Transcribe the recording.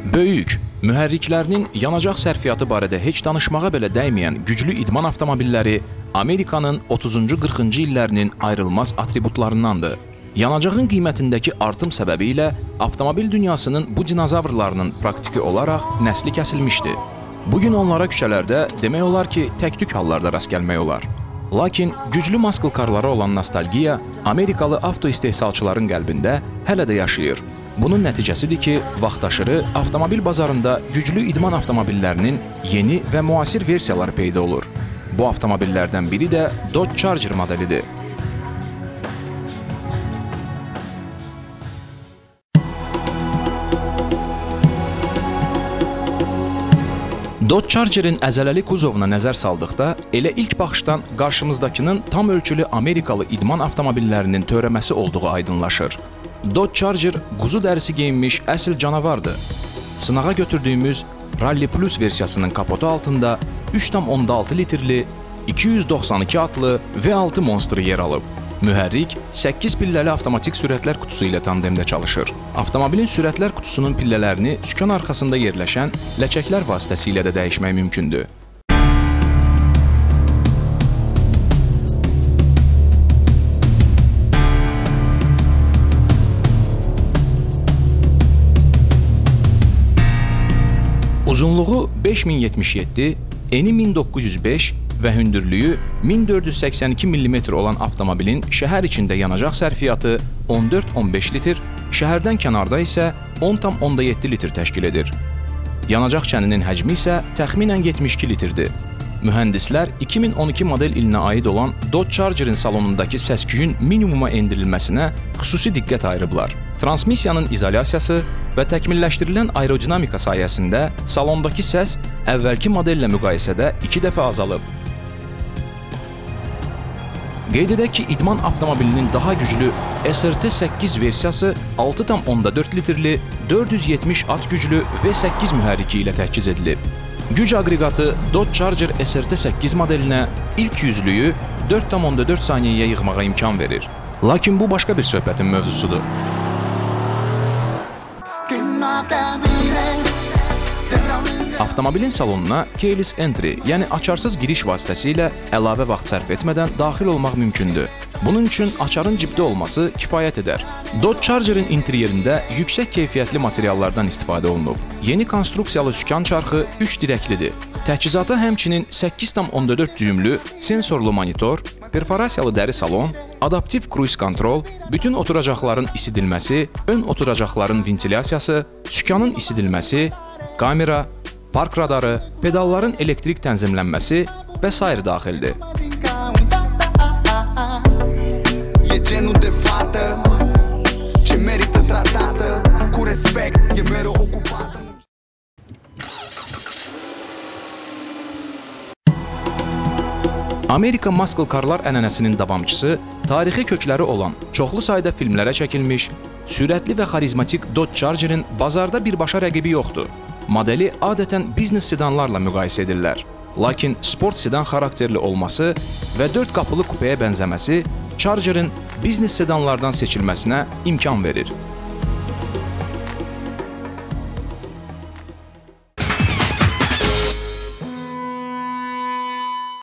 Böyük, mühərriklərinin yanacaq sərfiyyatı barədə heç danışmağa belə dəyməyən güclü idman avtomobilləri Amerikanın 30-40-cı illərinin ayrılmaz atributlarındandır. Yanacağın qiymətindəki artım səbəbi ilə avtomobil dünyasının bu dinozavrlarının praktiki olaraq nəsli kəsilmişdi. Bugün onlara küçələrdə demək olar ki, tək-tük hallarda rast gəlmək olar. Lakin güclü maskıl karlara olan nostalgiya Amerikalı avto istehsalçıların qəlbində hələ də yaşayır. Bunun nəticəsidir ki, vaxtaşırı avtomobil bazarında güclü idman avtomobillərinin yeni və müasir versiyaları peyda olur. Bu avtomobillərdən biri də Dodge Charger modelidir. Dodge Charger'in əzələli kuzovuna nəzər saldıqda, elə ilk baxışdan qarşımızdakının tam ölçülü Amerikalı idman avtomobillərinin törəməsi olduğu aydınlaşır. Dodge Charger quzu dərisi geyinmiş əsl canavardır. Sınağa götürdüyümüz Rally Plus versiyasının kapotu altında 3,6 litrli, 292 atlı V6 Monster yer alıb. Mühərrik 8 pilləli avtomatik sürətlər kutusu ilə tandemdə çalışır. Avtomobilin sürətlər kutusunun pillələrini sükan arxasında yerləşən ləçəklər vasitəsilə də dəyişmək mümkündür. Uzunluğu 5077, eni 1905 və hündürlüyü 1482 mm olan avtomobilin şəhər içində yanacaq sərfiyyatı 14-15 litr, şəhərdən kənarda isə 10,7 litr təşkil edir. Yanacaq çəninin həcmi isə təxminən 72 litrdir. Mühəndislər 2012 model ilinə aid olan Dodge Charger'in salonundakı səs-küyün minimuma endirilməsinə xüsusi diqqət ayırıblar. Transmisiyanın izolyasiyası və təkmilləşdirilən aerodinamika sayəsində salondakı səs əvvəlki modellə müqayisədə 2 dəfə azalıb. Qeyd edək ki, idman avtomobilinin daha güclü SRT8 versiyası 6,4 litrli, 470 at güclü V8 mühərriki ilə təchiz edilib. Güc aqreqatı Dodge Charger SRT8 modelinə ilk yüzlüyü 4,4 saniyəyə yığmağa imkan verir. Lakin bu başqa bir söhbətin mövzusudur. Avtomobilin salonuna keyless entry, yəni açarsız giriş vasitəsilə əlavə vaxt sərf etmədən daxil olmaq mümkündür. Bunun üçün açarın cibdə olması kifayət edər. Dodge Charger'in interyerində yüksək keyfiyyətli materiallardan istifadə olunub. Yeni konstruksiyalı sükan çarxı 3 dirəklidir. Təchizata həmçinin 8,4 düymlü sensorlu monitor, perforasiyalı dəri salon, adaptiv cruise kontrol, bütün oturacaqların isidilməsi, ön oturacaqların ventilyasiyası, sükanın isidilməsi, kamera, park radarı, pedalların elektrik tənzimlənməsi və s. daxildir. Amerika maskıl karlar ənənəsinin davamçısı, tarixi kökləri olan, çoxlu sayda filmlərə çəkilmiş, sürətli və xarizmatik Dodge Charger'in bazarda birbaşa rəqibi yoxdur. Modeli adətən biznes sedanlarla müqayisə edirlər. Lakin sport sedan xarakterli olması və 4 qapılı kupəyə bənzəməsi Charger'ın biznes sedanlardan seçilməsinə imkan verir.